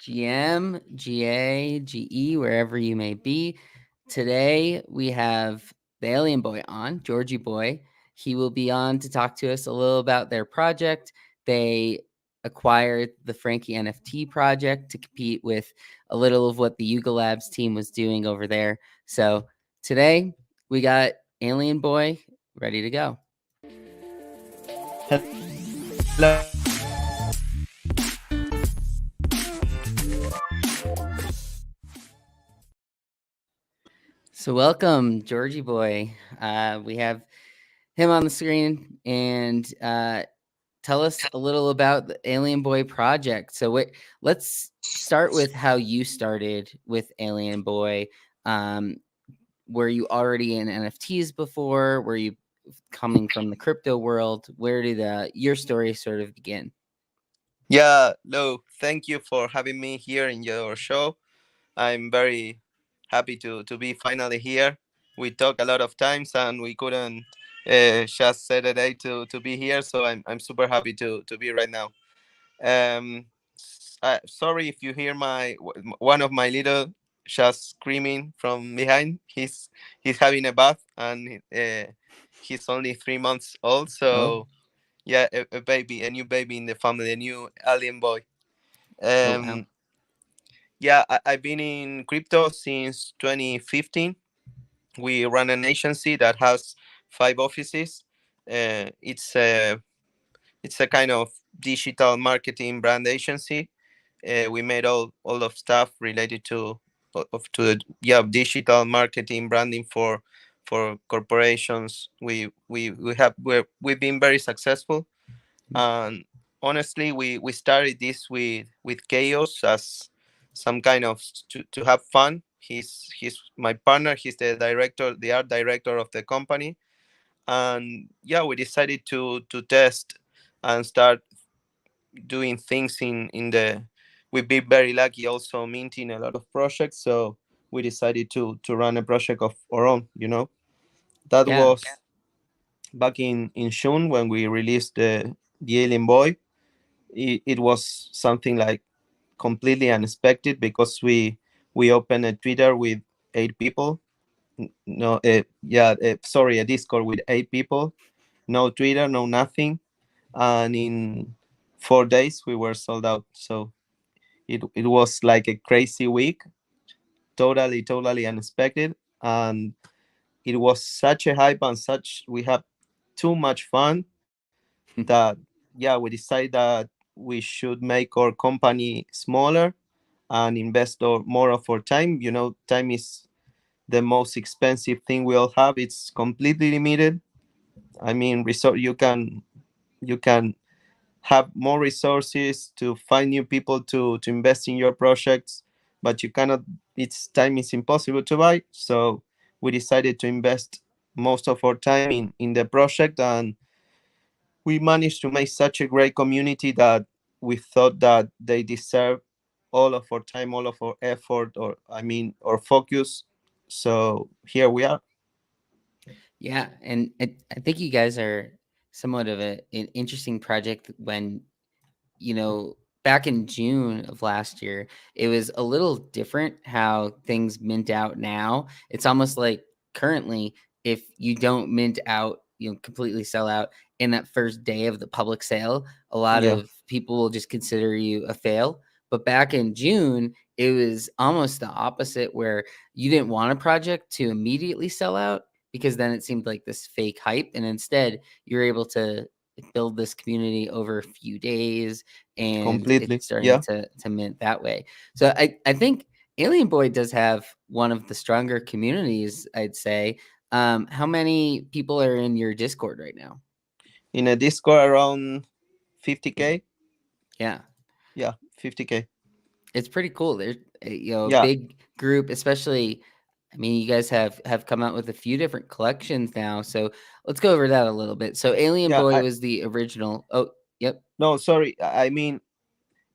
GM, GA, GE, wherever you may be. Today we have the Alien Boy on, Georgie Boy. He will be on to talk to us a little about their project. They acquired the Frankie NFT project to compete with a little of what the Yuga Labs team was doing over there. So today we got Alien Boy ready to go. So welcome, Georgie Boy. We have him on the screen and tell us a little about the Alien Boy project. So let's start with how you started with Alien Boy. Were you already in NFTs before? Were you coming from the crypto world? Where did your story sort of begin? Yeah, Lou, thank you for having me here in your show. I'm very happy to be finally here. We talked a lot of times and we couldn't just set a day to be here, so I'm super happy to be right now. Sorry if you hear one of my little just screaming from behind. He's having a bath and he's only 3 months old, Oh, so yeah, a baby, a new baby in the family, a new alien boy. oh wow. Um, yeah, I've been in crypto since 2015. We run an agency that has 5 offices. It's a kind of digital marketing brand agency. We made all of stuff related to digital marketing branding for corporations. We've been very successful, and honestly we started this with chaos as some kind of to have fun. He's my partner, he's the art director of the company, and yeah, we decided to test and start doing things in the we've been very lucky also minting a lot of projects, so we decided to run a project of our own. That Yeah. was back in June when we released the Alien Boy. It was something like completely unexpected because we opened a Twitter with 8 people. No, sorry, a Discord with 8 people. No Twitter, no nothing, and in 4 days we were sold out. So it was like a crazy week, totally unexpected, and it was such a hype and such we had too much fun that yeah, we decided that we should make our company smaller and invest more of our time. Time is the most expensive thing we all have. It's completely limited. I mean, you can have more resources to find new people to invest in your projects, but you cannot. It's time is impossible to buy. So we decided to invest most of our time in the project, and we managed to make such a great community that we thought that they deserve all of our time, all of our effort, or I mean, our focus. So here we are. Yeah, and I think you guys are somewhat of an interesting project when back in June of last year, it was a little different how things mint out now. It's almost like currently, if you don't mint out, completely sell out in that first day of the public sale, a lot Yeah, of people will just consider you a fail. But back in June, it was almost the opposite where you didn't want a project to immediately sell out because then it seemed like this fake hype. And instead, you're able to build this community over a few days and completely. it's starting Yeah. to mint that way. So I think Alien Boy does have one of the stronger communities, I'd say. How many people are in your Discord right now? In a Discord around 50K. Yeah, Yeah, 50K. it's pretty cool. There's a Yeah, big group, especially. I mean, you guys have come out with a few different collections now, so let's go over that a little bit. So, Alien yeah. Boy was the original. Oh, yep. No, sorry. I mean,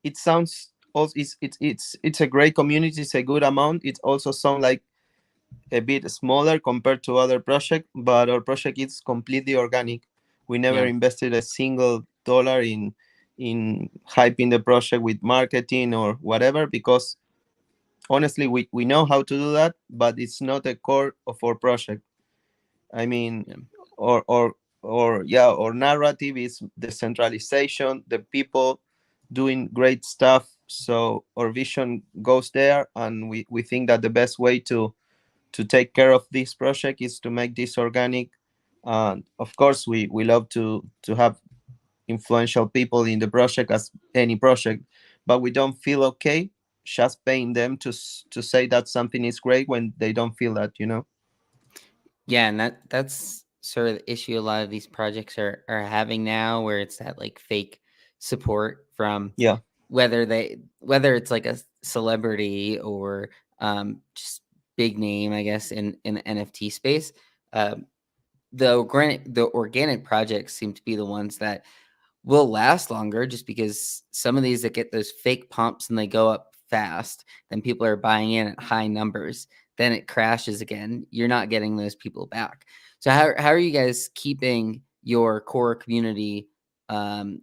it sounds also it's a great community. It's a good amount. It also sounds like a bit smaller compared to other project, but our project is completely organic. We never Yeah. invested a single dollar in hyping the project with marketing or whatever, because honestly we know how to do that, but it's not the core of our project. I mean, Yeah. or yeah, or narrative is decentralization, the people doing great stuff. So our vision goes there, and we think that the best way to take care of this project is to make this organic. And of course, we love to have influential people in the project as any project, but we don't feel okay just paying them to say that something is great when they don't feel that, you know. Yeah, and that's sort of the issue a lot of these projects are having now, where it's that like fake support from Yeah. whether it's like a celebrity or just big name, I guess, in the NFT space. Um, the organic projects seem to be the ones that will last longer, just because some of these that get those fake pumps and they go up fast, then people are buying in at high numbers, then it crashes again. You're not getting those people back. So how are you guys keeping your core community um,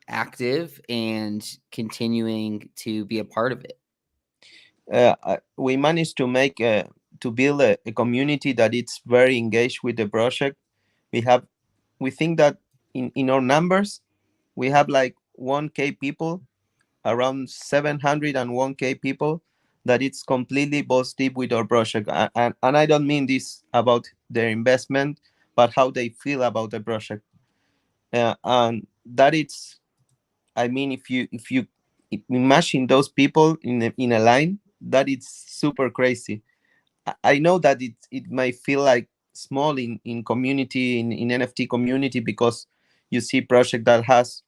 active and continuing to be a part of it? We managed to make to build a community that it's very engaged with the project. We have, we think that in our numbers we have like 1k people, around 701k people, that it's completely balls deep with our project. And I don't mean this about their investment, but how they feel about the project. And that it's, I mean, if you imagine those people in a line, that it's super crazy. I know that it might feel like small in community, in NFT community, because you see project that has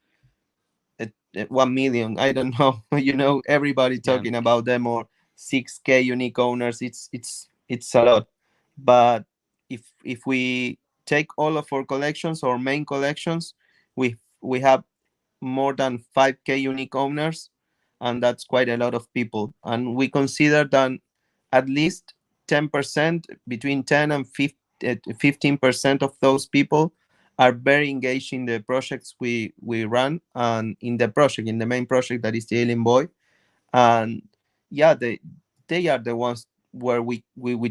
1 million, I don't know, you know, everybody Yeah. talking about them, or 6k unique owners. It's a lot. But if we take all of our collections, our main collections, we have more than 5k unique owners, and that's quite a lot of people. And we consider that at least 10%, between 10 and 15% of those people are very engaged in the projects we run, and in the project, in the main project that is the Alien Boy. And yeah, they are the ones where we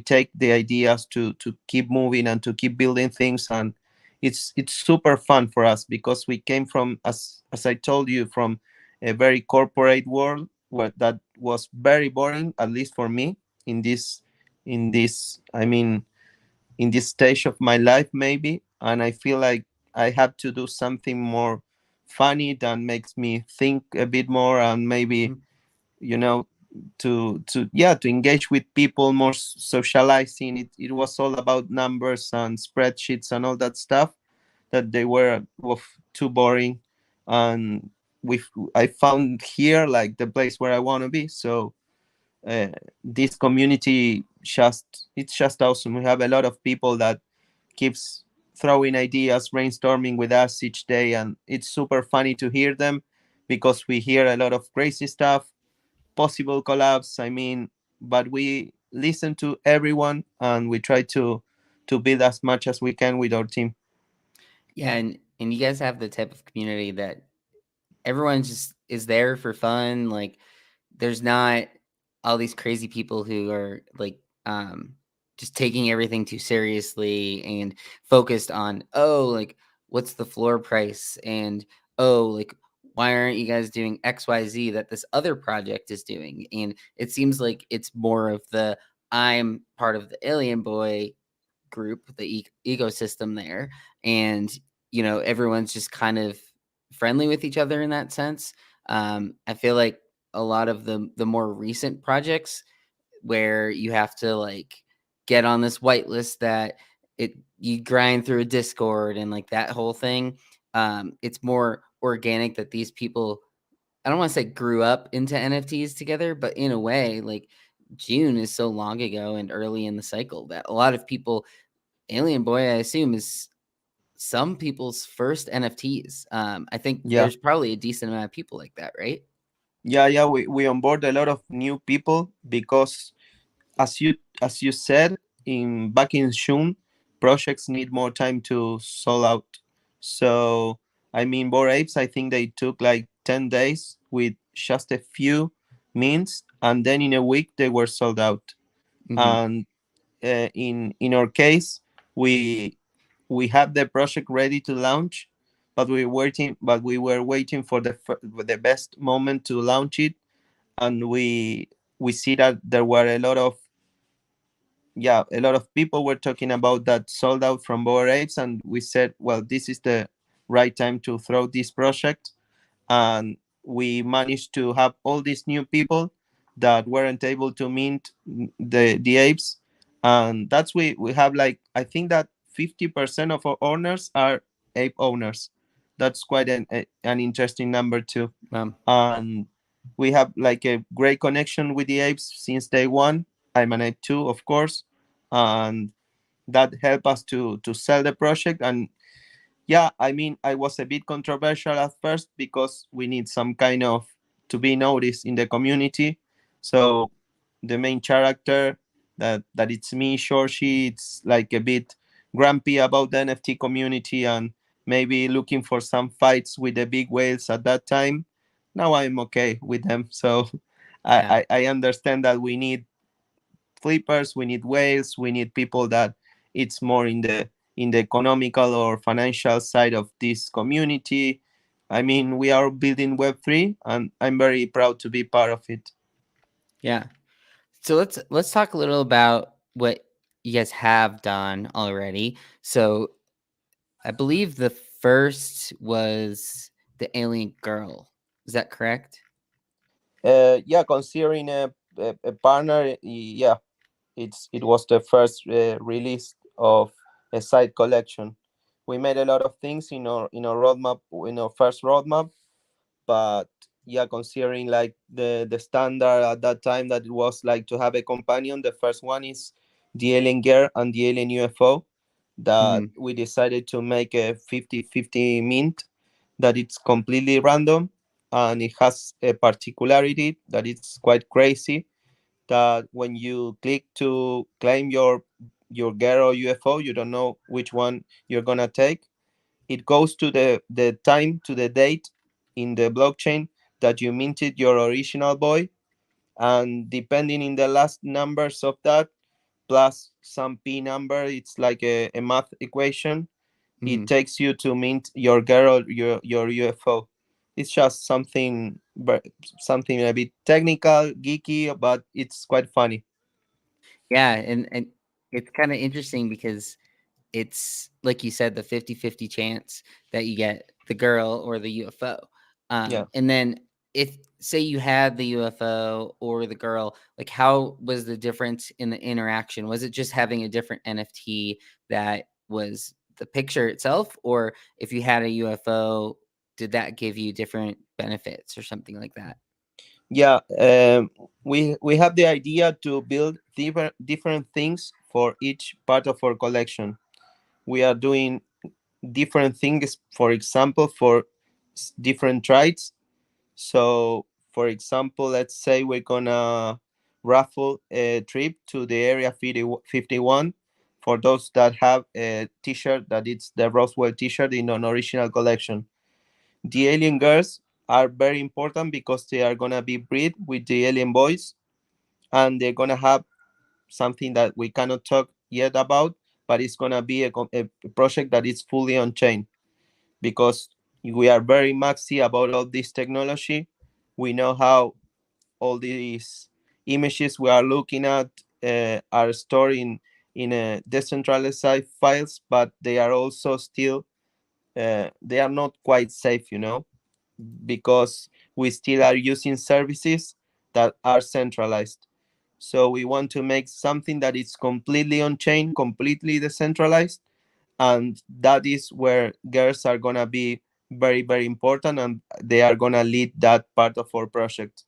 take the ideas to keep moving and to keep building things. And it's super fun for us, because we came from, as I told you, from a very corporate world where that was very boring, at least for me, in this I mean, in this stage of my life maybe. And I feel like I have to do something more funny that makes me think a bit more, and maybe, Mhm. you know, to yeah, to engage with people more, socializing. It was all about numbers and spreadsheets and all that stuff, that they were too boring. And we I found here like the place where I want to be. So this community, just it's just awesome. We have a lot of people that keeps throwing ideas, brainstorming with us each day, and it's super funny to hear them, because we hear a lot of crazy stuff, possible collabs. I mean, but we listen to everyone, and we try to build as much as we can with our team. Yeah, and you guys have the type of community that everyone just is there for fun. Like, there's not all these crazy people who are like just taking everything too seriously and focused on, oh, like, what's the floor price, and oh, like, why aren't you guys doing XYZ that this other project is doing? And it seems like it's more of the, I'm part of the Alien Boy group, the ecosystem there, and everyone's just kind of friendly with each other in that sense. I feel like a lot of the more recent projects where you have to like get on this whitelist, that it you grind through a Discord and like that whole thing. It's more organic that these people, I don't want to say grew up into NFTs together, but in a way, like, June is so long ago and early in the cycle that a lot of people, Alien Boy, I assume, is some people's first NFTs. I think Yeah, there's probably a decent amount of people like that, right? yeah, we onboard a lot of new people, because as you said, in back in June, projects need more time to sell out. So I mean, Bored Apes, I think they took like 10 days with just a few mints, and then in a week they were sold out. Hmm. And in our case, we we had the project ready to launch, but we were waiting for the best moment to launch it, and we see that there were a lot of people were talking about that sold out from Bored Apes, and we said, well, this is the right time to throw this project. And we managed to have all these new people that weren't able to mint the apes. And we have, like, I think that 50% of our owners are ape owners. That's quite an interesting number too. And we have like a great connection with the apes since day one. I'm an ape too, of course. And that helped us to sell the project. And yeah, I mean, I was a bit controversial at first because we need some kind of to be noticed in the community. So the main character, that it's me, Shorshi, it's like a bit grumpy about the NFT community and maybe looking for some fights with the big whales at that time. Now I'm okay with them. So Yeah. I understand that we need flippers, we need whales, we need people that it's more in the economical or financial side of this community. I mean, we are building Web3, and I'm very proud to be part of it. Yeah. So let's talk a little about what you guys have done already. So I believe the first was the alien girl. Is that correct? Yeah, considering a partner, yeah, it was the first release of a side collection. We made a lot of things in our roadmap, in our first roadmap, but yeah, considering like the standard at that time, that it was like to have a companion. The first one is the alien girl and the alien UFO, that Hmm. we decided to make a 50-50 mint, that it's completely random, and it has a particularity that it's quite crazy, that when you click to claim your girl or UFO, you don't know which one you're gonna take. It goes to the time, to the date in the blockchain that you minted your original boy, and depending in the last numbers of that plus some p number, it's like a math equation. It Hmm. takes you to mint your girl, your UFO. It's just something a bit technical, geeky, but it's quite funny. Yeah, and it's kind of interesting because it's like you said, the 50-50 chance that you get the girl or the UFO. Yeah. And then if say you had the UFO or the girl, like how was the difference in the interaction? Was it just having a different NFT that was the picture itself, or if you had a UFO, did that give you different benefits or something like that? Yeah, we have the idea to build different things for each part of our collection. We are doing different things, for example, for different trades. So, for example, let's say we're gonna raffle a trip to the area 51 for those that have a T-shirt that it's the Roswell T-shirt in an original collection. The alien girls are very important because they are gonna be bred with the alien boys, and they're gonna have something that we cannot talk yet about, but it's gonna be a project that is fully on chain, because we are very maxi about all this technology. We know how all these images we are looking at are stored in a decentralized files, but they are also still they are not quite safe, because we still are using services that are centralized. So we want to make something that is completely on chain, completely decentralized, and that is where girls are gonna be very, very important, and they are gonna lead that part of our project.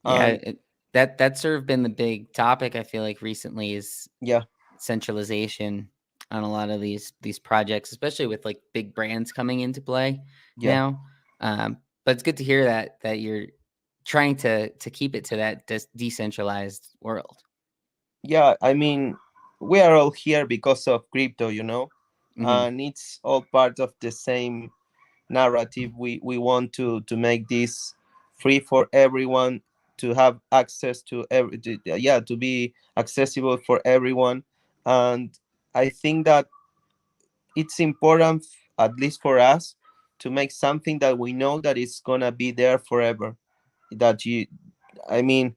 Yeah, And that's sort of been the big topic I feel like recently is yeah, centralization on a lot of these projects, especially with like big brands coming into play yeah, now. But it's good to hear that you're trying to keep it to that decentralized world. yeah. I mean, we are all here because of crypto, Hmm. and it's all part of the same narrative. We want to make this free for everyone, to have access to yeah, to be accessible for everyone. And I think that it's important, at least for us, to make something that we know that it's gonna be there forever. That you, I mean,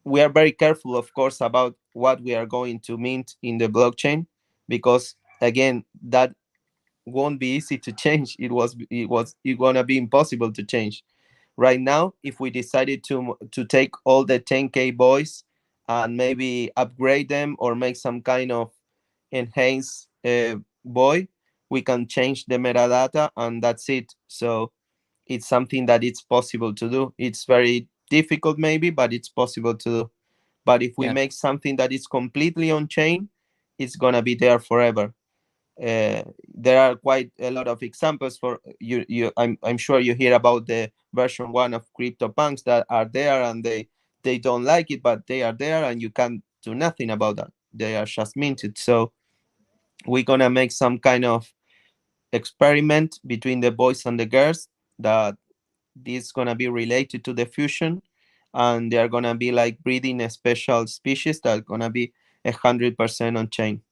we are very careful, of course, about what we are going to mint in the blockchain, because again, that won't be easy to change. It gonna be impossible to change. Right now, if we decided to take all the 10K boys and maybe upgrade them or make some kind of enhanced boy, we can change the metadata and that's it. So it's something that it's possible to do. It's very difficult maybe, but it's possible to do. But if we Yeah. make something that is completely on chain, it's gonna be there forever. There are quite a lot of examples for you. I'm sure you hear about the version one of CryptoPunks that are there, and they don't like it, but they are there, and you can't do nothing about that. They are just minted. So we're gonna make some kind of experiment between the boys and the girls, that this gonna be related to the fusion, and they are gonna be like breeding a special species that gonna be 100% on chain.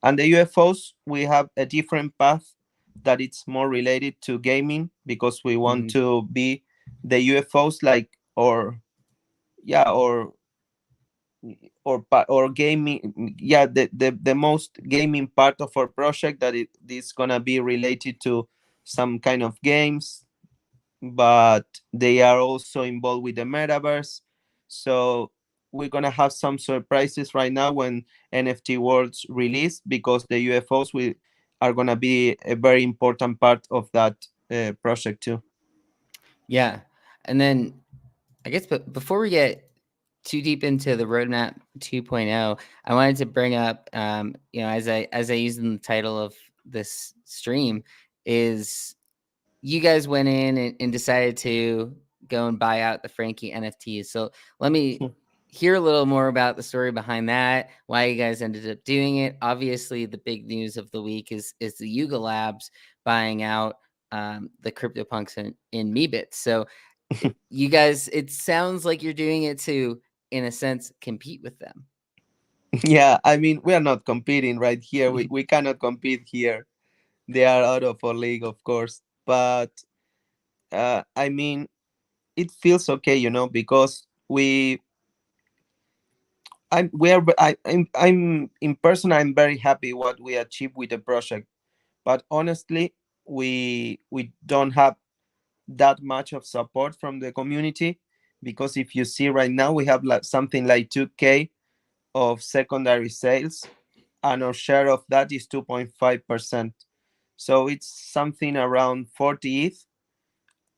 And the UFOs, we have a different path that it's more related to gaming, because we want Hmm. to be the UFOs like, or yeah, or gaming, yeah, the most gaming part of our project, that it is gonna be related to some kind of games, but they are also involved with the metaverse. So we're gonna have some surprises right now when NFT worlds release, because the UFOs will are gonna be a very important part of that project too. Yeah. And then I guess, but before we get too deep into the roadmap 2.0, I wanted to bring up, as I used in the title of this stream, is you guys went in and decided to go and buy out the Frankie NFTs. So let me hear a little more about the story behind that, why you guys ended up doing it. Obviously, the big news of the week is the Yuga Labs buying out the CryptoPunks in Meebits. So you guys, it sounds like you're doing it to, in a sense, compete with them. Yeah, I mean, we are not competing right here. We cannot compete here. They are out of our league, of course. But I mean, it feels okay, because I'm in person. I'm very happy what we achieved with the project. But honestly, we don't have that much of support from the community, because if you see right now, we have like something like 2K of secondary sales, and our share of that is 2.5%. So it's something around 40 ETH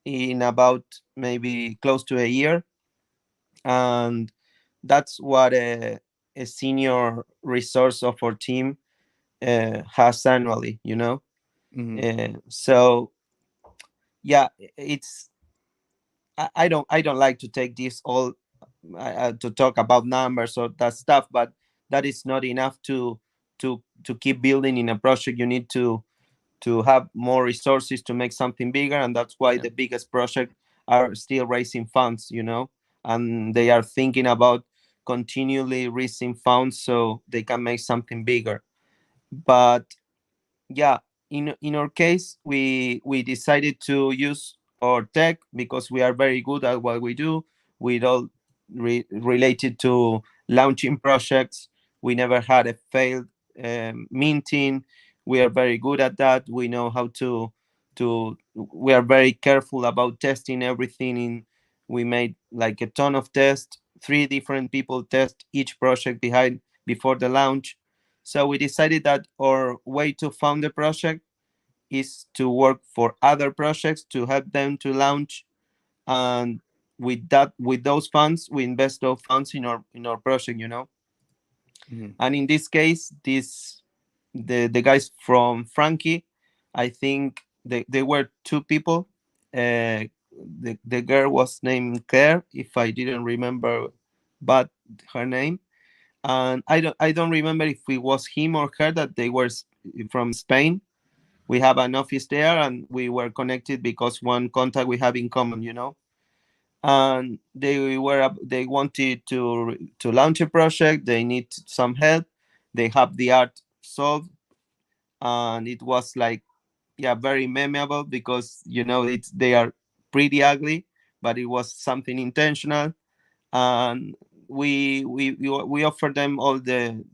in about maybe close to a year, and that's what a senior resource of our team has annually. Hmm. So yeah, it's I don't like to take this all to talk about numbers or that stuff, but that is not enough to keep building in a project. You need to have more resources to make something bigger, and that's why Yeah. the biggest project are still raising funds, and they are thinking about continually raising funds so they can make something bigger. But yeah, in our case, we decided to use our tech because we are very good at what we do. We all related to launching projects. We never had a failed minting. We are very good at that. We know how to we are very careful about testing everything. We made like a ton of tests. 3 different people test each project behind before the launch. So we decided that our way to fund the project is to work for other projects to help them to launch, and with those funds, we invest those funds in our project. Hmm. And in this case, the guys from Frankie, I think they were 2 people. The girl was named Claire, if I didn't remember, but her name, and I don't remember if it was him or her that they were from Spain. We have an office there, and we were connected because one contact we have in common, and they wanted to launch a project. They need some help. They have the art solved, and it was like, yeah, very memorable because they are pretty ugly, but it was something intentional. And we offer them all the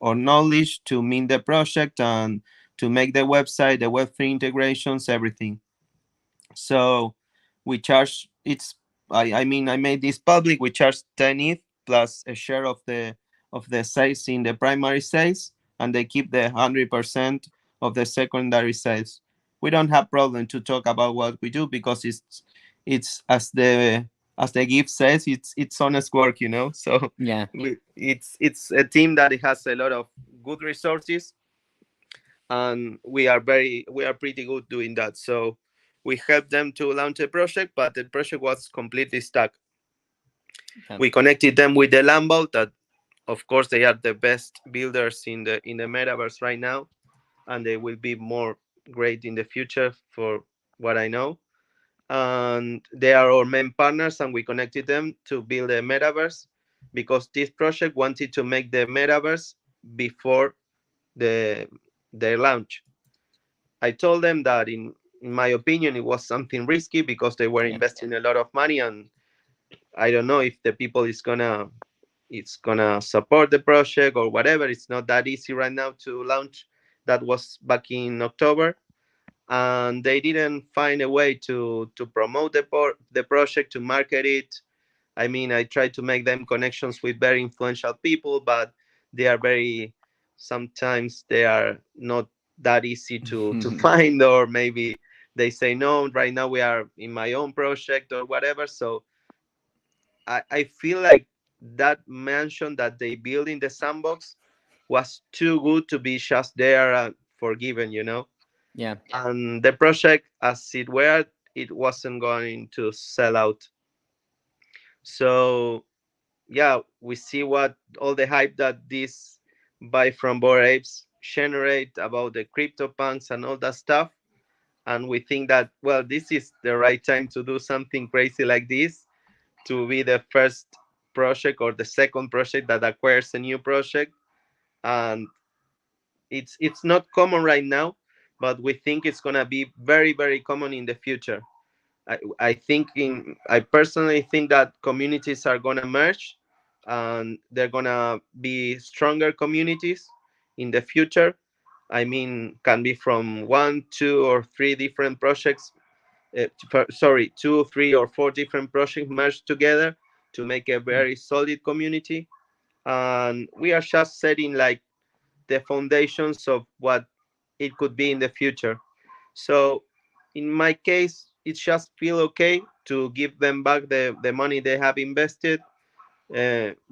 our knowledge to mint the project and to make the website, the web3 integrations, everything. So we charge, I made this public. We charge 10 ETH plus a share of the sales in the primary sales, and they keep the 100% of the secondary sales. We don't have problem to talk about what we do because it's as the gift says, it's honest work, So Yeah. it's a team that has a lot of good resources, and we are pretty good doing that. So we helped them to launch a project, but the project was completely stuck. Yeah. We connected them with the Lambo, that of course they are the best builders in the metaverse right now, and they will be more great in the future for what I know. And they are our main partners, and we connected them to build a metaverse because this project wanted to make the metaverse before the their launch. I told them that in my opinion it was something risky because they were Yeah. investing a lot of money, and I don't know if the people is gonna it's gonna support the project or whatever. It's not that easy right now to launch. That was back in October, and they didn't find a way to promote the project, to market it. I mean, I tried to make them connections with very influential people, but they are very, sometimes they are not that easy to find, or maybe they say no. Right now, we are in my own project or whatever. So I feel like that mansion that they built in the sandbox was too good to be just there forgiven, Yeah. And the project, as it were, it wasn't going to sell out. So yeah, we see what all the hype that this buy from Bored Apes generate about the crypto punks and all that stuff. And we think that, well, this is the right time to do something crazy like this, to be the first project or the second project that acquires a new project. And it's not common right now, but we think it's gonna be very, very common in the future. I personally think that communities are gonna merge, and they're gonna be stronger communities in the future. I mean, can be from one, two, or three different projects. Sorry, two, three, or four different projects merged together to make a Mm. very solid community. And we are just setting like the foundations of what it could be in the future. So in my case, it just feel okay to give them back the money they have invested,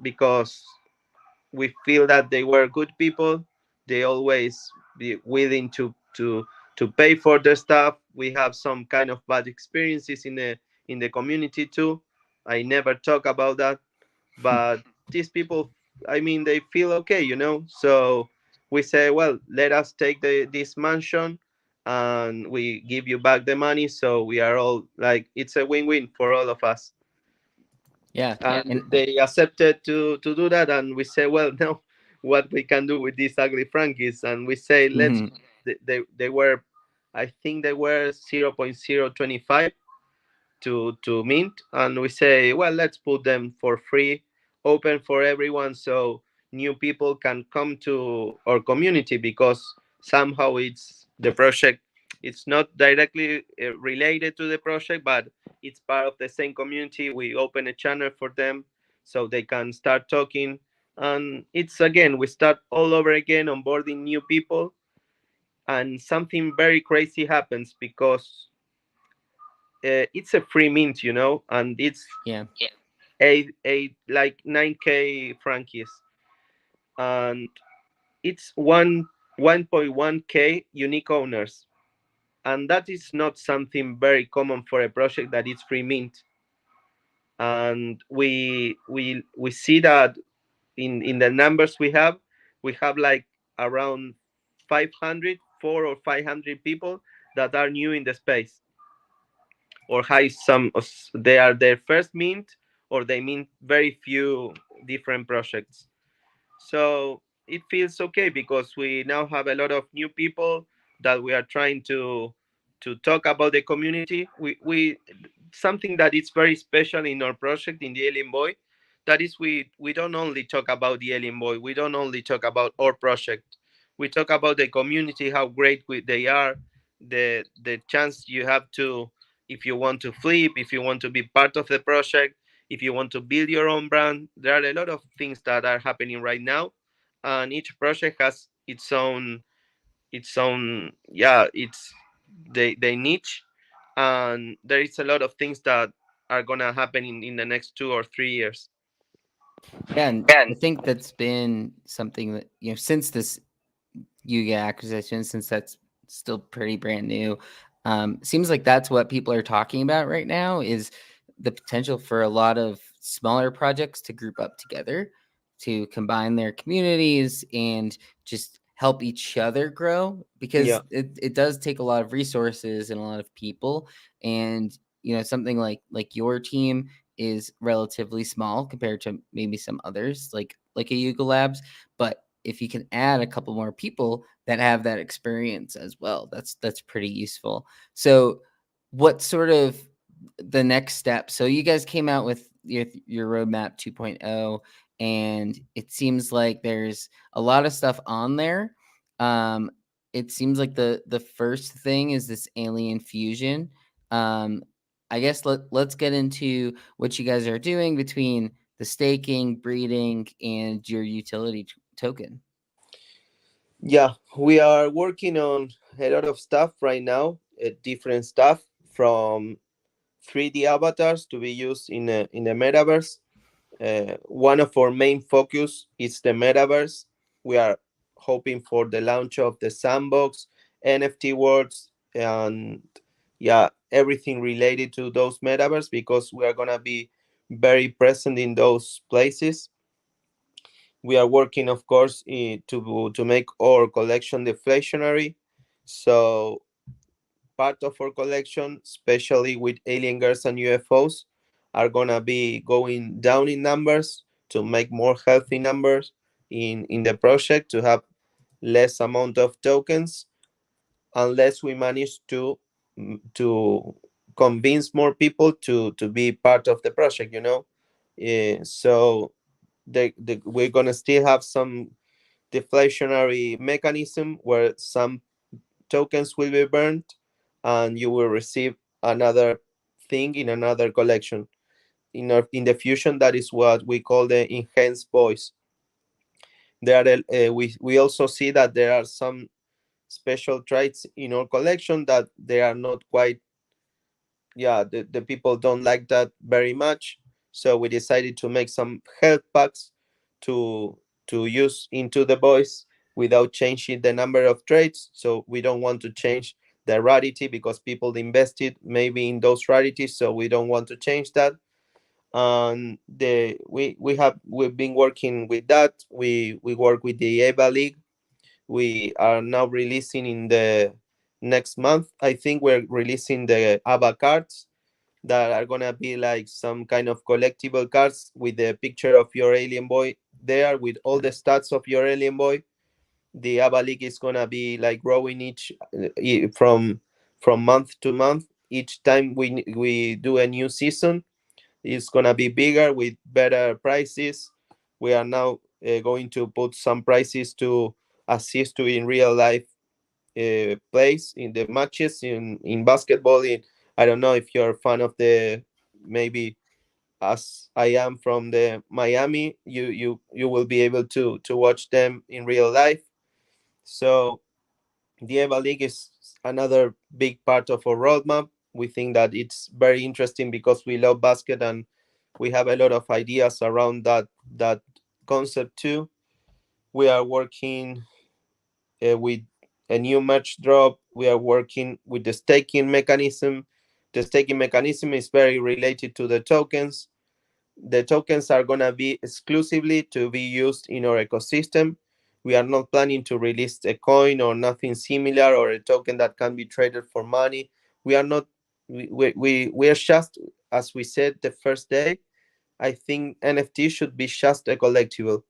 because we feel that they were good people. They always be willing to pay for their stuff. We have some kind of bad experiences in the community too. I never talk about that, but these people, I mean, they feel okay, So we say, well, let us take this mansion, and we give you back the money, so we are all like, it's a win-win for all of us. Yeah. And And they accepted to do that, and we say, well, now what we can do with these ugly Frankies? And we say, let's mhm. they were, I think they were 0.025 to mint, and we say, well, let's put them for free, open for everyone, so new people can come to our community, because somehow it's the project, it's not directly related to the project, but it's part of the same community. We open a channel for them so they can start talking, and it's, again, we start all over again, onboarding new people. And something very crazy happens because it's a free mint, and it's Yeah. a like 9K frankies, and it's 1.1K unique owners, and that is not something very common for a project that is free mint. And we see that in the numbers we have like around 500 400 or 500 people that are new in the space, or have they are their first mint, or they mint very few different projects. So it feels okay because we now have a lot of new people that we are trying to talk about the community. We something that is very special in our project in the Alien Boy, that is we don't only talk about the Alien Boy, we don't only talk about our project. We talk about the community, how great they are, the chance you have to, if you want to flip, if you want to be part of the project, if you want to build your own brand. There are a lot of things that are happening right now, and each project has its own, yeah, it's they niche, and there is a lot of things that are gonna happen in the next 2 or 3 years. Yeah, and Yeah. I think that's been something that, since this Yuga acquisition, since that's still pretty brand new, seems like that's what people are talking about right now, is the potential for a lot of smaller projects to group up together, to combine their communities and just help each other grow, Yeah. because it does take a lot of resources and a lot of people. And something like your team is relatively small compared to maybe some others, like a Yuga Labs. But if you can add a couple more people that have that experience as well, that's pretty useful. So what sort of the next step? So you guys came out with your roadmap 2.0, and it seems like there's a lot of stuff on there. um it seems like the first thing is this alien fusion. I guess let's get into what you guys are doing between the staking, breeding, and your utility token. Yeah, we are working on a lot of stuff right now, different stuff, from 3D avatars to be used in the metaverse. One of our main focus is the metaverse. We are hoping for the launch of the sandbox, NFT worlds, and yeah, everything related to those metaverse, because we are gonna be very present in those places. We are working, of course, to make our collection deflationary. So part of our collection, especially with alien girls and UFOs, are gonna be going down in numbers to make more healthy numbers in the project, to have less amount of tokens, unless we manage to convince more people to be part of the project. So we're gonna still have some deflationary mechanism where some tokens will be burned and you will receive another thing in another collection. In the fusion, that is what we call the enhanced voice. We also see that there are some special traits in our collection that they are not quite, yeah, the people don't like that very much. So we decided to make some health packs to use into the voice without changing the number of traits. So we don't want to change the rarity, because people invested maybe in those rarities, so we don't want to change that. And we've been working with that. We work with the EVA League. We are now releasing in the next month, I think we're releasing the ABA cards, that are gonna be like some kind of collectible cards with the picture of your alien boy there, with all the stats of your alien boy. The ABA League is gonna be like growing from month to month. Each time we do a new season, it's gonna be bigger with better prices. We are now going to put some prices to assist to in real life plays in the matches in basketball. I don't know if you're a fan of the, maybe as I am from the Miami, you will be able to watch them in real life. So the EVA League is another big part of our roadmap. We think that it's very interesting because we love basket, and we have a lot of ideas around that concept too. We are working with a new merch drop. We are working with the staking mechanism. The staking mechanism is very related to the tokens. The tokens are going to be exclusively to be used in our ecosystem. We are not planning to release a coin or nothing similar or a token that can be traded for money. We are not. We are just, as we said the first day. I think NFT should be just a collectible.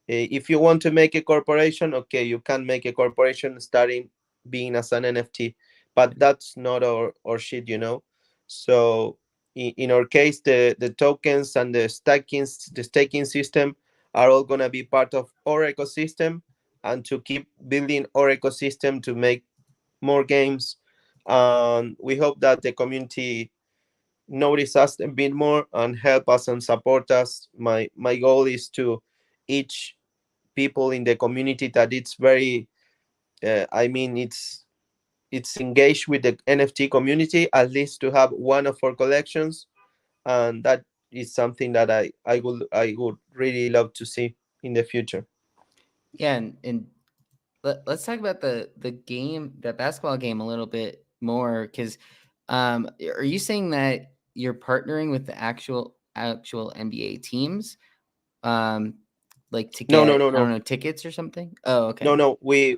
If you want to make a corporation, okay, you can make a corporation starting being as an NFT, but that's not our shit, you know. So in our case, the tokens and the staking system are all gonna be part of our ecosystem, and to keep building our ecosystem to make more games. And we hope that the community notice us a bit more and help us and support us. My goal is to each people in the community that it's very I mean it's engaged with the NFT community, at least to have one of our collections. And that is something that I would really love to see in the future. Yeah, and let's talk about the game, the basketball game, a little bit more, because are you saying that you're partnering with the actual NBA teams, um, like to No, no, get, no, I don't no, know, tickets or something? Oh, no, okay. no. We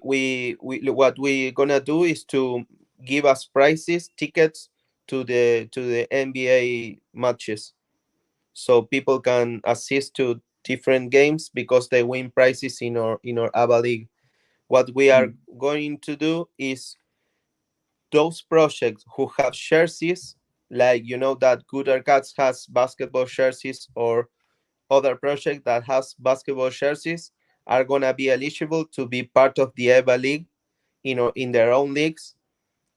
what we gonna do is to give us prizes, tickets to the NBA matches, so people can assist to different games because they win prizes in our ABA league. What we are Mm, going to do is those projects who have jerseys, like that Good Cats has basketball jerseys, or other project that has basketball jerseys, are gonna be eligible to be part of the EVA League, in their own leagues.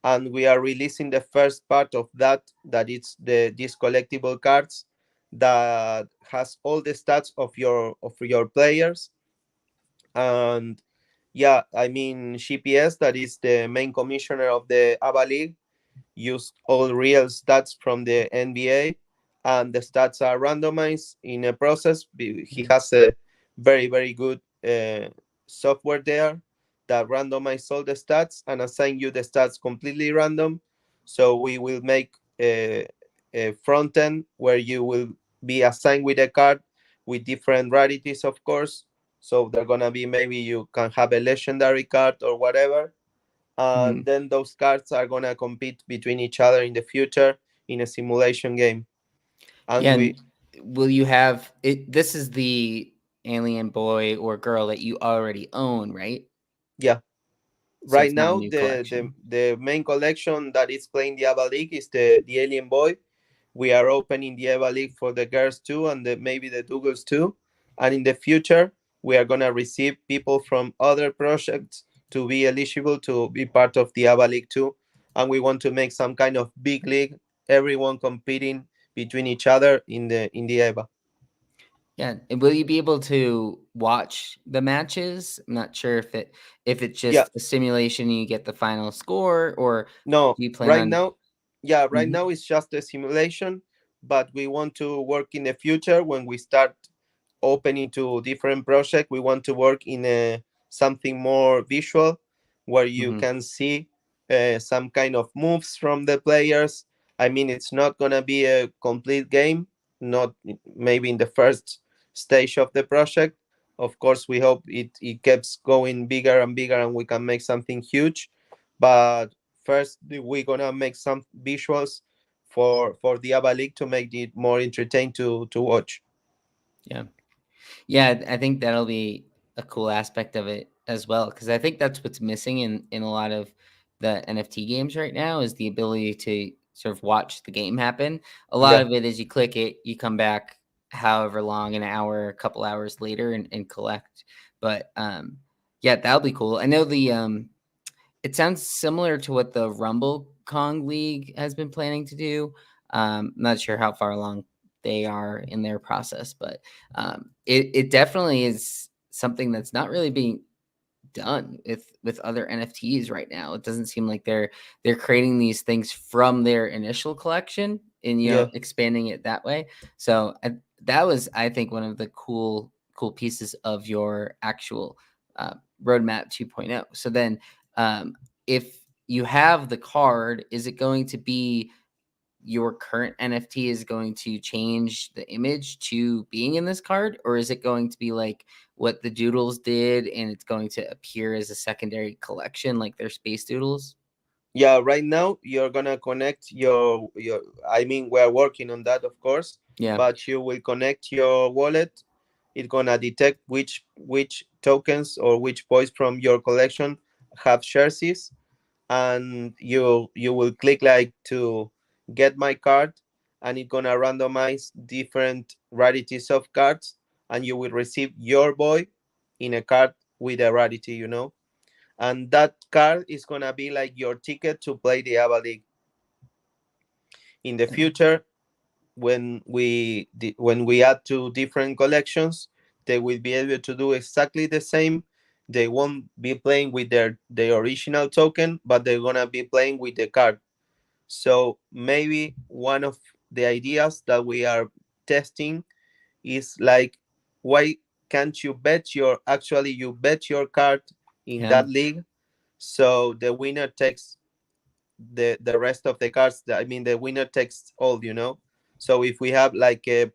And we are releasing the first part of that it's these collectible cards that has all the stats of your players. And yeah, I mean, GPS, that is the main commissioner of the ABA League, use all real stats from the NBA, and the stats are randomized in a process. He mhm. has a very, very good software there that randomize all the stats and assign you the stats completely random. So we will make a front end where you will be assigned with a card with different rarities, of course. So they're gonna be, maybe you can have a legendary card or whatever, and Mhm. then those cards are gonna compete between each other in the future in a simulation game. And Yeah, we, and will you have it? This is the alien boy or girl that you already own, right? yeah, So right it's not a now new the collection. main collection that is playing the Ava League is the Alien Boy. We are opening the Eva League for the girls too, and maybe the Douglas too. And in the future, we are gonna receive people from other projects to be eligible to be part of the Eva League too. And we want to make some kind of big league, everyone competing between each other in the Eva. Yeah, and will you be able to watch the matches? I'm not sure if it's Yeah, just a simulation and you get the final score, or no, do you plan right on? now, yeah, right Mhm, now it's just a simulation, but we want to work in the future when we start opening to different project. We want to work in something more visual, where you mhm, can see some kind of moves from the players. I mean, it's not gonna be a complete game, not maybe in the first stage of the project. Of course, we hope it keeps going bigger and bigger and we can make something huge. But first, we're gonna make some visuals for the ABA League to make it more entertaining to watch. yeah. Yeah, I think that'll be a cool aspect of it as well, because I think that's what's missing in a lot of the NFT games right now is the ability to sort of watch the game happen. A lot Yeah. of it is you click it, you come back however long, an hour, a couple hours later, and collect. But yeah, that'll be cool. I know it sounds similar to what the Rumble Kong League has been planning to do. Not sure how far along they are in their process, but it definitely is something that's not really being done with other NFTs right now. It doesn't seem like they're creating these things from their initial collection and Yeah. expanding it that way. So that was, I think, one of the cool pieces of your actual uh, roadmap 2.0. So then, if you have the card, is it going to be your current NFT is going to change the image to being in this card, or is it going to be like what the doodles did and it's going to appear as a secondary collection like their space doodles? Yeah, right now you're gonna connect your. I mean, we're working on that, of course, Yeah. but you will connect your wallet. It's gonna detect which tokens or which boys from your collection have jerseys, and you will click like to get my card, and it's gonna randomize different rarities of cards, and you will receive your boy in a card with a rarity, and that card is gonna be like your ticket to play the ABA League in the future. When we add to different collections, they will be able to do exactly the same. They won't be playing with their original token, but they're gonna be playing with the card. So maybe one of the ideas that we are testing is like, why can't you bet your actually you bet your card in Yeah. that league, so the winner takes the rest of the cards. I mean, the winner takes all. So if we have like a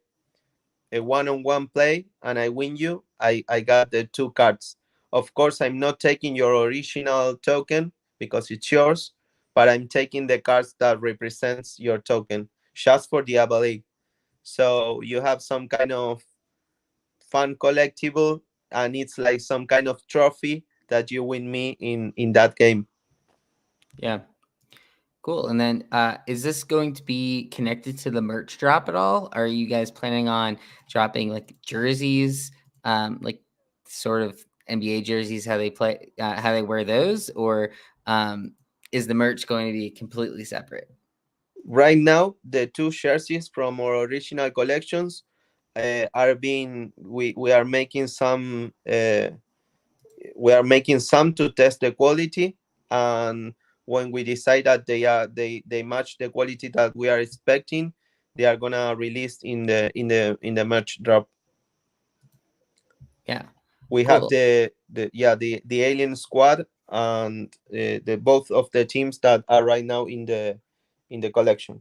one-on-one play and I win you, I got the two cards. Of course, I'm not taking your original token because it's yours, but I'm taking the cards that represents your token just for the ABA League. So you have some kind of fun collectible, and it's like some kind of trophy that you win me in that game. Yeah. Cool. And then is this going to be connected to the merch drop at all? Are you guys planning on dropping like jerseys, like sort of NBA jerseys, how they play, how they wear those, or um, is the merch going to be completely separate? Right now, the two jerseys from our original collections are being we are making some to test the quality, and when we decide that they match the quality that we are expecting, they are gonna release in the merch drop. Yeah. We have Cool. the alien squad and the both of the teams that are right now in the collection.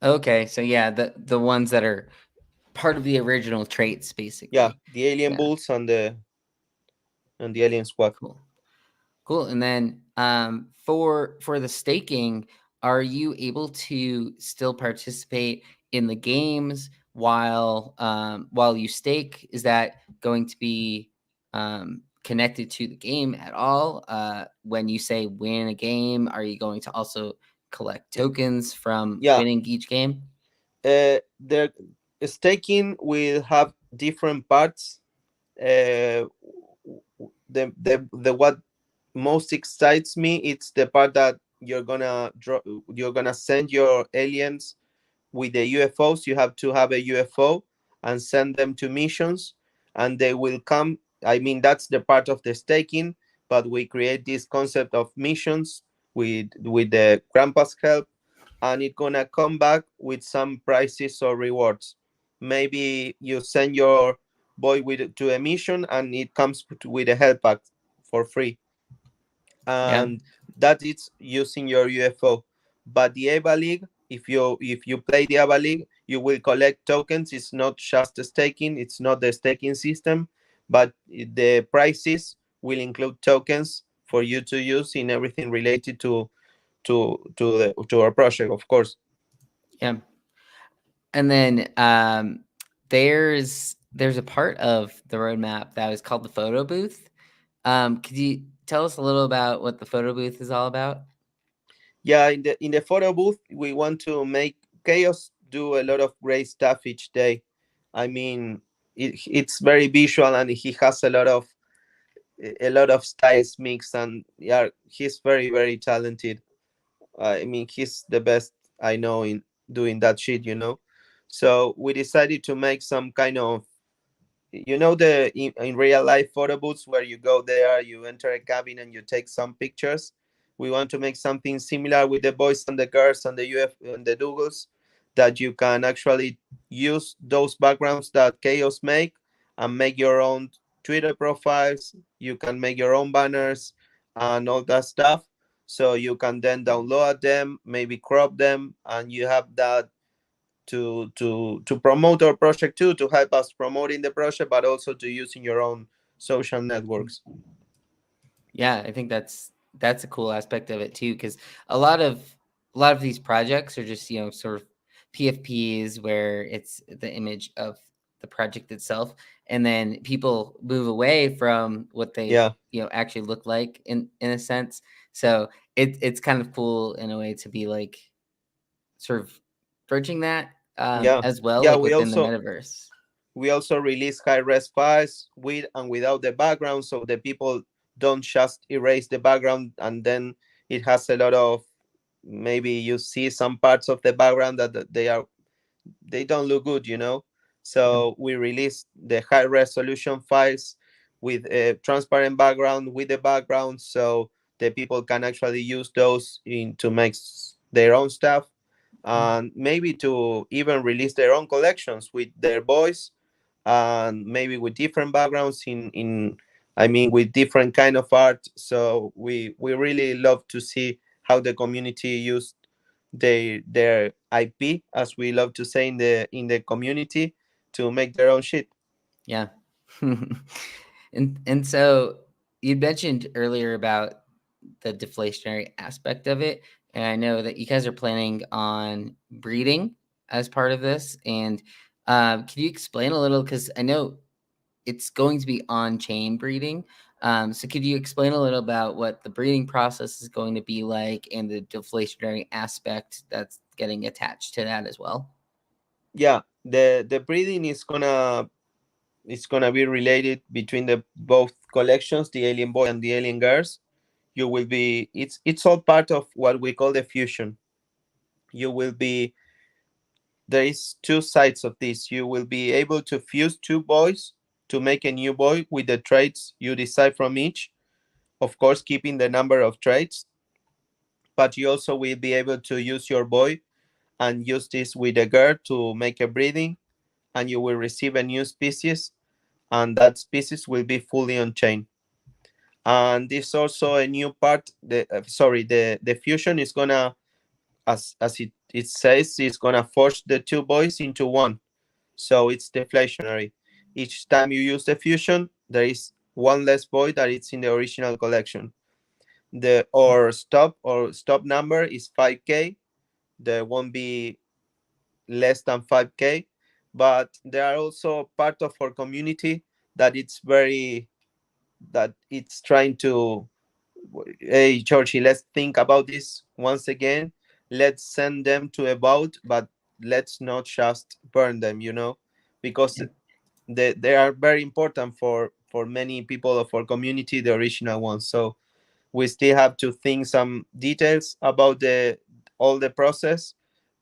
Okay. So yeah, the ones that are part of the original traits, Yeah, basically. the alien Yeah. bulls and the alien squad. Cool. Cool. And then for the staking, are you able to still participate in the games while you stake? Is that going to be connected to the game at all? When you say win a game, are you going to also collect tokens from Yeah, winning each game? the staking will have different parts. uh, the what most excites me, it's the part that you're gonna send your aliens with the UFOs. You have to have a UFO and send them to missions, and they will come. I mean, that's the part of the staking, but we create this concept of missions with the grandpa's help, and it's gonna come back with some prizes or rewards. Maybe you send your boy to a mission, and it comes with a health pack for free, Yeah. and that is using your UFO. But the AVA League, if you play the AVA League, you will collect tokens. It's not just the staking. It's not the staking system, but the prices will include tokens for you to use in everything related to our project, of course. Yeah. And then there's a part of the roadmap that was called the photo booth. Could you tell us a little about what the photo booth is all about? Yeah, in the photo booth, we want to make Chaos do a lot of great stuff each day. I mean, it's very visual, and he has a lot of styles mixed, and yeah, he's very very talented. I mean, he's the best I know in doing that shit. So we decided to make some kind of, the in real life photo booths where you go there, you enter a cabin, and you take some pictures. We want to make something similar with the boys and the girls and the and the dougals, that you can actually use those backgrounds that Chaos make, and make your own Twitter profiles. You can make your own banners and all that stuff. so you can then download them, maybe crop them, and you have that to promote our project too, to help us promoting the project, but also to use in your own social networks. Yeah, I think that's a cool aspect of it too, because a lot of a lot of these projects are just, sort of PFPs where it's the image of the project itself, and then people move away from what they, Yeah, actually look like in a sense. So it's kind of cool in a way to be like sort of bridging that yeah, as well, yeah. like we within the also metaverse. we also release high res files with and without the background, so the people don't just erase the background and then it has a lot of, maybe you see some parts of the background that they don't look good, you know. Yeah. So we release the high resolution files with a transparent background with the background, so the people can actually use those in to make their own stuff, and maybe to even release their own collections with their voice, and maybe with different backgrounds in I mean with different kind of art. So we really love to see how the community use their IP, as we love to say in the community, to make their own shit. Yeah. And so you mentioned earlier about the deflationary aspect of it, and I know that you guys are planning on breeding as part of this. And can you explain a little? Because I know it's going to be on-chain breeding. So could you explain a little about what the breeding process is going to be like and the deflationary aspect that's getting attached to that as well? Yeah, the breeding is gonna, it's gonna be related between the both collections, the Alien Boy and the Alien Girls. You will be, it's all part of what we call the fusion. You will be, there is two sides of this. You will be able to fuse two boys to make a new boy with the traits you decide from each, of course keeping the number of traits, but you also will be able to use your boy and use this with a girl to make a breeding, and you will receive a new species, and that species will be fully on chain. And this also a new part, the sorry, the fusion is gonna, as it says, it's gonna force the two boys into one. So it's deflationary. Each time you use the fusion, there is one less boy that it's in the original collection. The or stop number is 5k. There won't be less than 5k. But there are also part of our community that it's very, that it's trying to, hey Georgie, let's think about this once again. Let's send them to a vote, but let's not just burn them, you know, because they are very important for many people of our community, the original ones. So we still have to think some details about the all the process,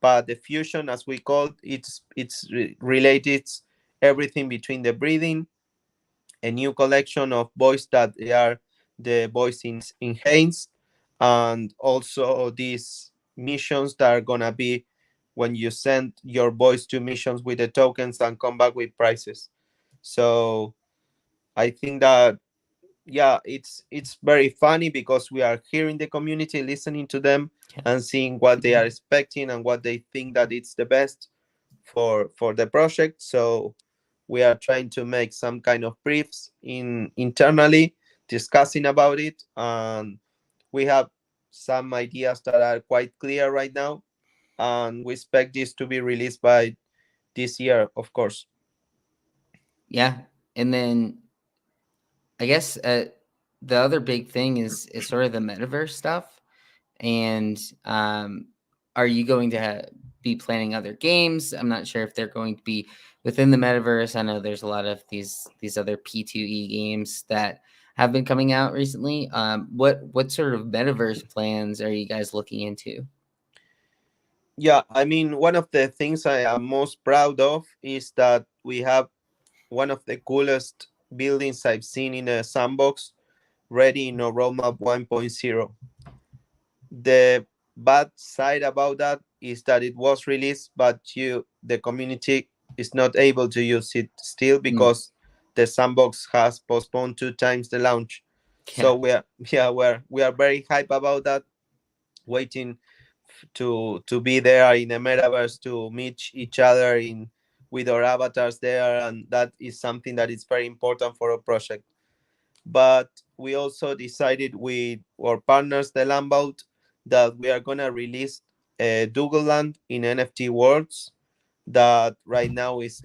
but the fusion, as we call it, related everything between the breeding, a new collection of boys that they are the boys in Haynes, and also these missions that are gonna be when you send your boys to missions with the tokens and come back with prizes. So I think that, yeah, it's very funny because we are hearing the community, listening to them, Yeah. and seeing what they are expecting and what they think that it's the best for the project. So we are trying to make some kind of briefs in internally, discussing about it, and we have some ideas that are quite clear right now, and we expect this to be released by this year, of course. Yeah. And then I guess the other big thing is sort of the metaverse stuff. And are you going to be planning other games? I'm not sure if they're going to be within the metaverse. I know there's a lot of these other P2E games that have been coming out recently. What sort of metaverse plans are you guys looking into? Yeah, I mean, one of the things I am most proud of is that we have one of the coolest buildings I've seen in a sandbox ready in a roadmap 1.0. The bad side about that is that it was released, but the community is not able to use it still Mm, because the sandbox has postponed two times the launch. yeah. So we are yeah we are very hype about that. waiting to be there in the metaverse to meet each other in with our avatars there, and that is something that is very important for our project. But we also decided with our partners, the Lambout, that we are gonna release Dougal Land in NFT Worlds. That right now is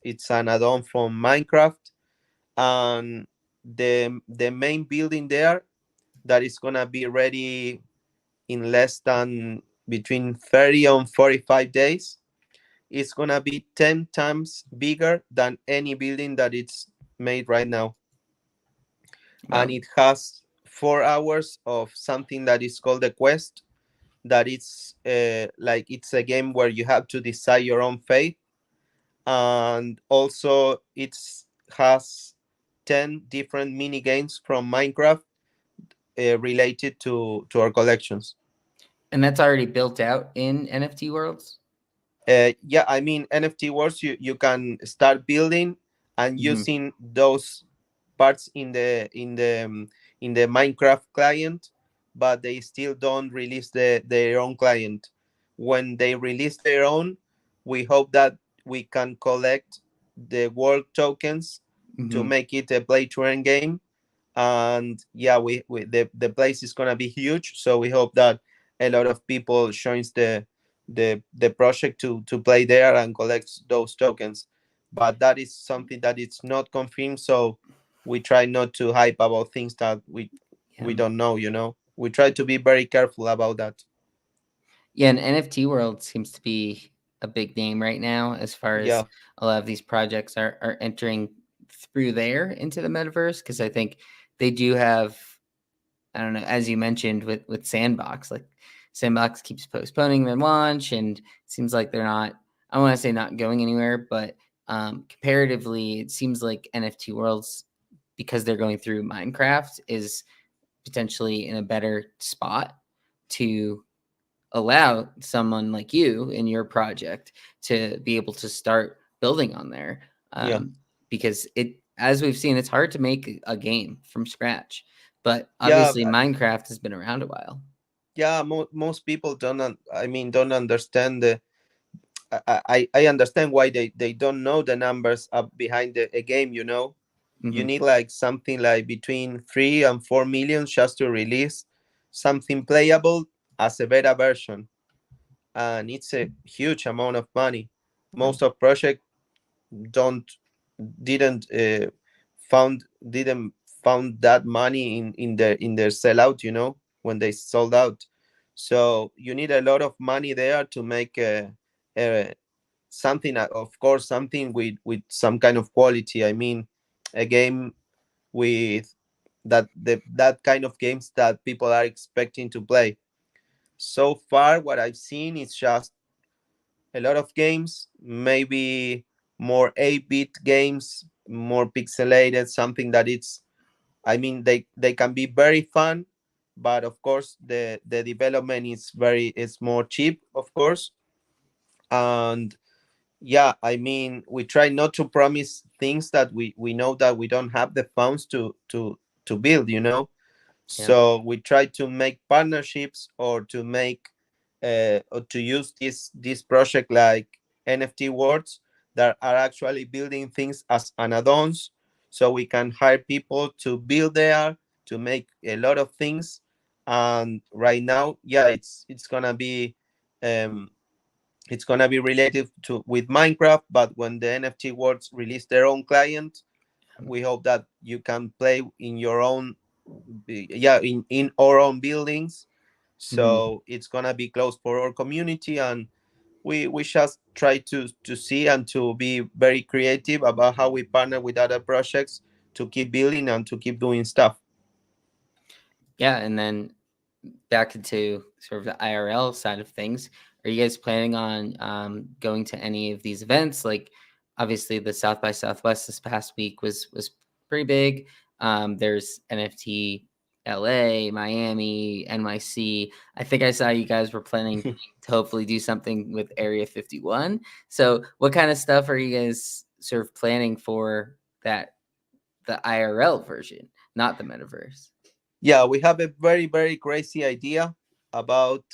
it's an add-on from Minecraft, and the main building there that is gonna be ready in less than between 30 and 45 days. It's gonna be 10 times bigger than any building that it's made right now, and Wow. it has 4 hours of something that is called the quest. That it's like it's a game where you have to decide your own fate, and also it's has 10 different mini games from Minecraft related to our collections. And that's already built out in NFT worlds? Yeah, I mean NFT worlds, you can start building and Mhm. using those parts in the Minecraft client, but they still don't release their own client. When they release their own, we hope that we can collect the world tokens to Mhm. make it a play to earn game. And yeah, the place is gonna be huge, so we hope that a lot of people joins the project to play there and collect those tokens. But that is something that it's not confirmed, so we try not to hype about things that Yeah. we don't know, you know. We try to be very careful about that. Yeah, and NFT world seems to be a big name right now as far as Yeah, a lot of these projects are entering through there into the metaverse, because I think they do have, I don't know, as you mentioned with Sandbox, like Sandbox keeps postponing their launch, and it seems like they're not. I want to say not going anywhere, but comparatively, it seems like NFT Worlds, because they're going through Minecraft, is potentially in a better spot to allow someone like you in your project to be able to start building on there, yeah, because it, as we've seen, it's hard to make a game from scratch, but yeah, obviously Minecraft has been around a while. yeah. Most people I mean, don't understand the. I understand why they don't know the numbers up behind a game. You know, you Hmm. need like something like between 3 and 4 million just to release something playable as a beta version, and it's a huge amount of money. Most of project don't didn't didn't found that money in their sellout, you know, when they sold out. So you need a lot of money there to make a something, of course, something with some kind of quality. I mean, a game with that kind of games that people are expecting to play. So far what I've seen is just a lot of games, maybe more 8-bit games, more pixelated, something that it's, I mean, they can be very fun, but of course the development is very, it's more cheap, of course. And yeah, I mean, we try not to promise things that we know that we don't have the funds to build, you know. Yeah. So we try to make partnerships, or to make or to use this project like NFT words that are actually building things as an add-ons, so we can hire people to build there, to make a lot of things. And right now, yeah, it's gonna be um it's gonna be related to with Minecraft, but when the NFT words release their own client, we hope that you can play in your own, yeah, in our own buildings. Hmm. So it's gonna be close for our community, and we just try to see and to be very creative about how we partner with other projects to keep building and to keep doing stuff. Yeah, and then back into sort of the IRL side of things, are you guys planning on going to any of these events? Like, obviously, the South by Southwest this past week was pretty big. There's NFT LA, Miami, NYC. I think I saw you guys were planning to hopefully do something with Area 51. So, what kind of stuff are you guys sort of planning for that, the IRL version, not the metaverse? Yeah, we have a very crazy idea. about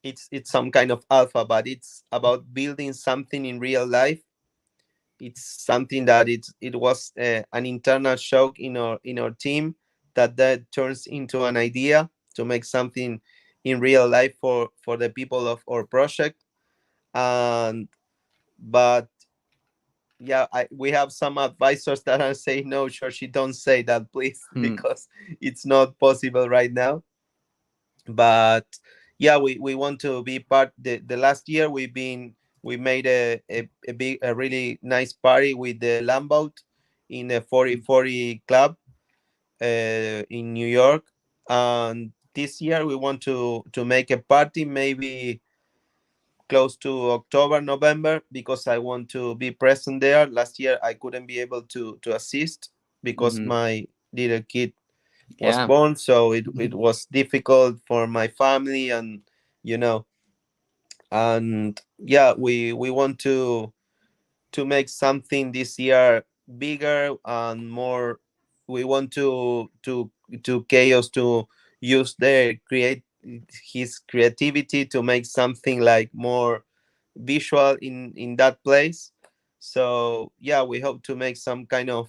it's some kind of alpha, but it's about building something in real life. It's something that it was an internal shock in our team that turns into an idea to make something in real life for the people of our project. And but yeah, we have some advisors that are saying, no, Georgie, don't say that, please, Hmm. because it's not possible right now. But yeah, we want to be part. The last year we made a really nice party with the Lambout in a 4040 club in New York. And this year we want to make a party, maybe close to October, November, because I want to be present there. Last year I couldn't be able to assist because Hmm. my little kid was Yeah. born, so it was difficult for my family, and you know. And yeah, we want to make something this year bigger and more. We want to chaos to use their create his creativity to make something like more visual in that place. So yeah, we hope to make some kind of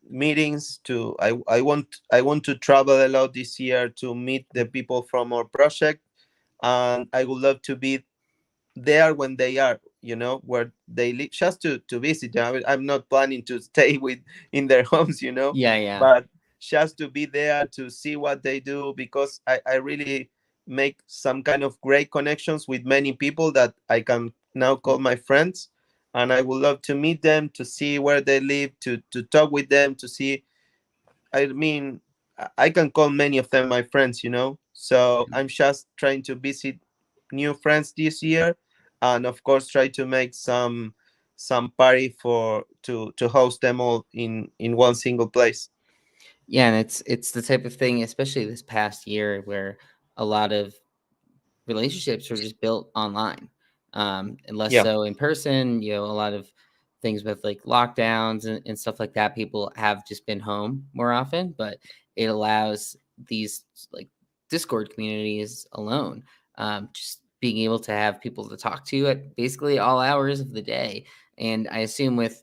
meetings. To I want to travel a lot this year to meet the people from our project, and I would love to be there when they are, where they live, just to visit them. I'm not planning to stay with in their homes, Yeah. Yeah. but just to be there to see what they do, because I really make some kind of great connections with many people that I can now call my friends. And I would love to meet them, to see where they live, to talk with them, to see. I mean, I can call many of them my friends, So I'm just trying to visit new friends this year, and of course try to make some party to host them all in one single place. Yeah, and it's the type of thing, especially this past year, where a lot of relationships are just built online, and less Yeah, so in person. A lot of things with like lockdowns and stuff like that, people have just been home more often, but it allows these like Discord communities alone, just being able to have people to talk to at basically all hours of the day. And I assume with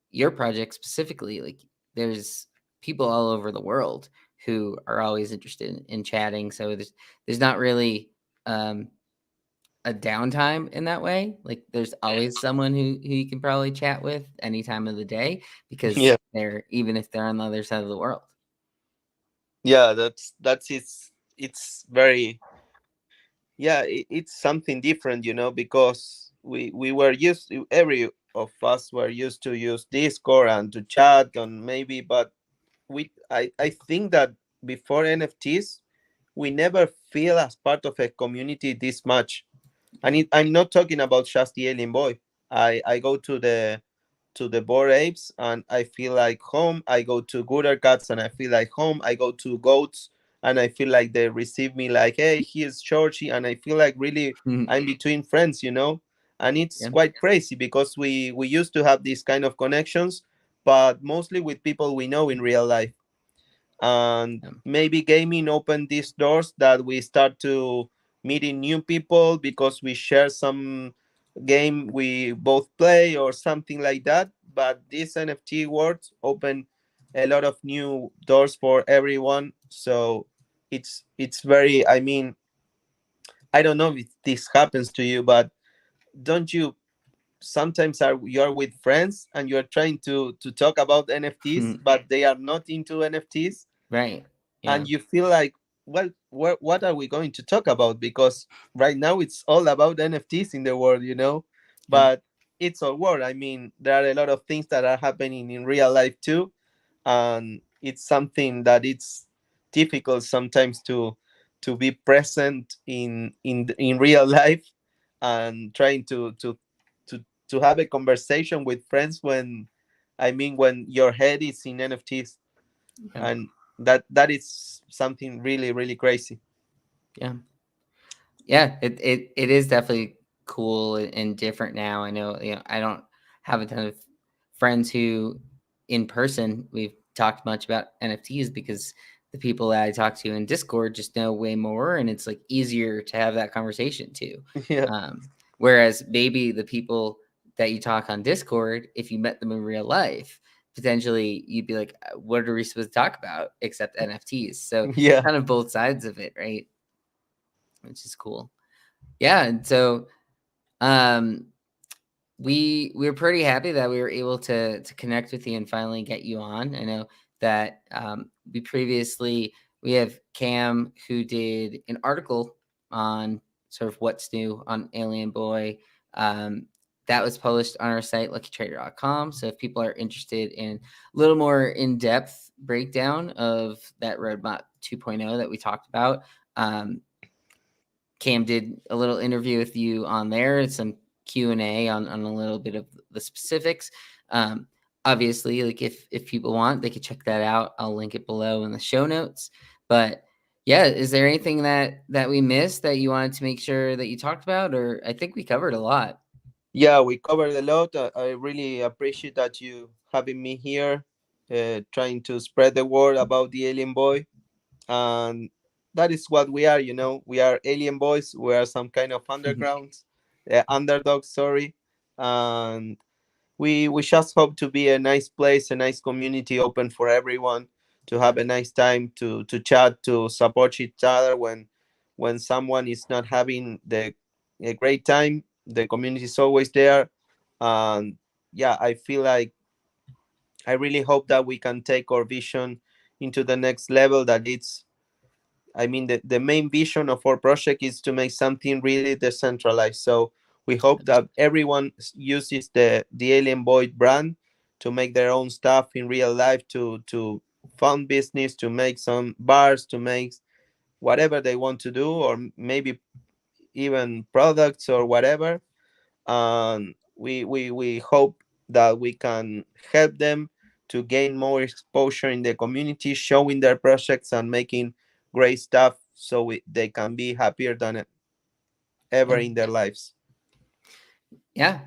your project specifically, like there's people all over the world who are always interested in chatting. So there's not really um, a downtime in that way. Like there's always someone who you can probably chat with any time of the day because yeah, they're even if they're on the other side of the world. yeah. That's it's very, yeah. It's something different, because we were used to, every of us were used to use Discord and to chat and maybe, but I think that before NFTs we never feel as part of a community this much. And I'm not talking about just the alien boy. I go to the bored apes and I feel like home. I go to gooder cats and I feel like home. I go to goats and I feel like they receive me like, hey, here's Georgie, and I feel like really I'm between friends. And it's Yeah. quite crazy because we used to have these kind of connections, but mostly with people we know in real life. And Yeah. maybe gaming opened these doors that we start to meeting new people because we share some game we both play or something like that. But this NFT world open a lot of new doors for everyone. So it's very, I mean, I don't know if this happens to you, but don't you sometimes you're with friends and you're trying to talk about NFTs, but they are not into NFTs, Right. Yeah. and you feel like, well, what are we going to talk about? Because right now it's all about NFTs in the world. Yeah. But it's all world. I mean, there are a lot of things that are happening in real life too, and it's something that it's difficult sometimes to be present in real life, and trying to have a conversation with friends when, I mean, when your head is in NFTs. Yeah. And that is something really really crazy. Yeah. Yeah, it is definitely cool and different now. I know, I don't have a ton of friends who in person we've talked much about NFTs because the people that I talk to in Discord just know way more, and it's like easier to have that conversation too. Yeah. Whereas maybe the people that you talk on Discord, if you met them in real life, potentially you'd be like, what are we supposed to talk about except NFTs? So Yeah. kind of both sides of it, right? Which is cool. Yeah. And so um we were pretty happy that we were able to connect with you and finally get you on. I know that we have Cam who did an article on sort of what's new on Alien Boy. That was published on our site luckytrader.com. So if people are interested in a little more in-depth breakdown of that roadmap 2.0 that we talked about, Cam did a little interview with you on there and some Q&A on a little bit of the specifics. Obviously, like if people want, they could check that out. I'll link it below in the show notes. But yeah, is there anything that we missed that you wanted to make sure that you talked about? Or I think we covered a lot. Yeah, we covered a lot. I really appreciate that you having me here, trying to spread the word about the Alien Boy. And that is what we are, you know. We are Alien Boys. We are some kind of undergrounds, underdogs, sorry. And we just hope to be a nice place, a nice community open for everyone to have a nice time to chat, to support each other when someone is not having a great time. The community is always there. And yeah, I feel like I really hope that we can take our vision into the next level. That it's, I mean, the main vision of our project is to make something really decentralized. So we hope that everyone uses the Alien Boy brand to make their own stuff in real life, to fund business, to make some bars, to make whatever they want to do, or maybe even products or whatever. And we hope that we can help them to gain more exposure in the community, showing their projects and making great stuff so they can be happier than ever Yeah. in their lives. Yeah.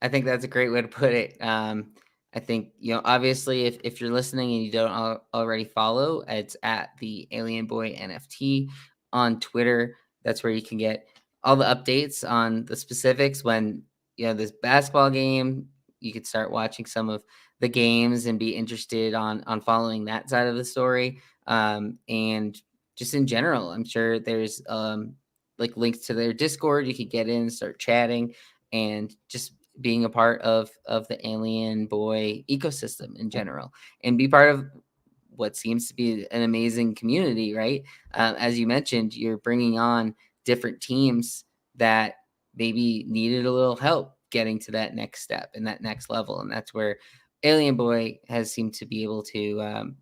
I think that's a great way to put it. I think, obviously, if you're listening and you don't already follow, it's at the Alien Boy NFT on Twitter. That's where you can get all the updates on the specifics. When, this basketball game, you could start watching some of the games and be interested on following that side of the story. And just in general, I'm sure there's like links to their Discord. You could get in, start chatting, and just being a part of the Alien Boy ecosystem in general, and be part of what seems to be an amazing community, right? As you mentioned, you're bringing on different teams that maybe needed a little help getting to that next step and that next level, and that's where Alien Boy has seemed to be able to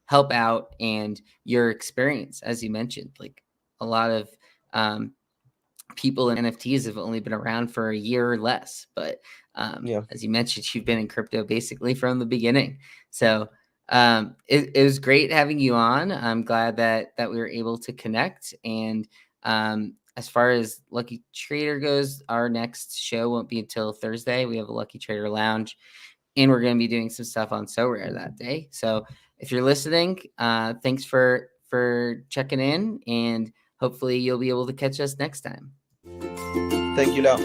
help out. And your experience, as you mentioned, like a lot of um, people in NFTs have only been around for a year or less. But Yeah. as you mentioned, you've been in crypto basically from the beginning. So it was great having you on. I'm glad that we were able to connect. And as far as Lucky Trader goes, our next show won't be until Thursday. We have a Lucky Trader Lounge, and we're going to be doing some stuff on So Rare that day. So if you're listening, thanks for checking in, and hopefully you'll be able to catch us next time. Thank you, Lau.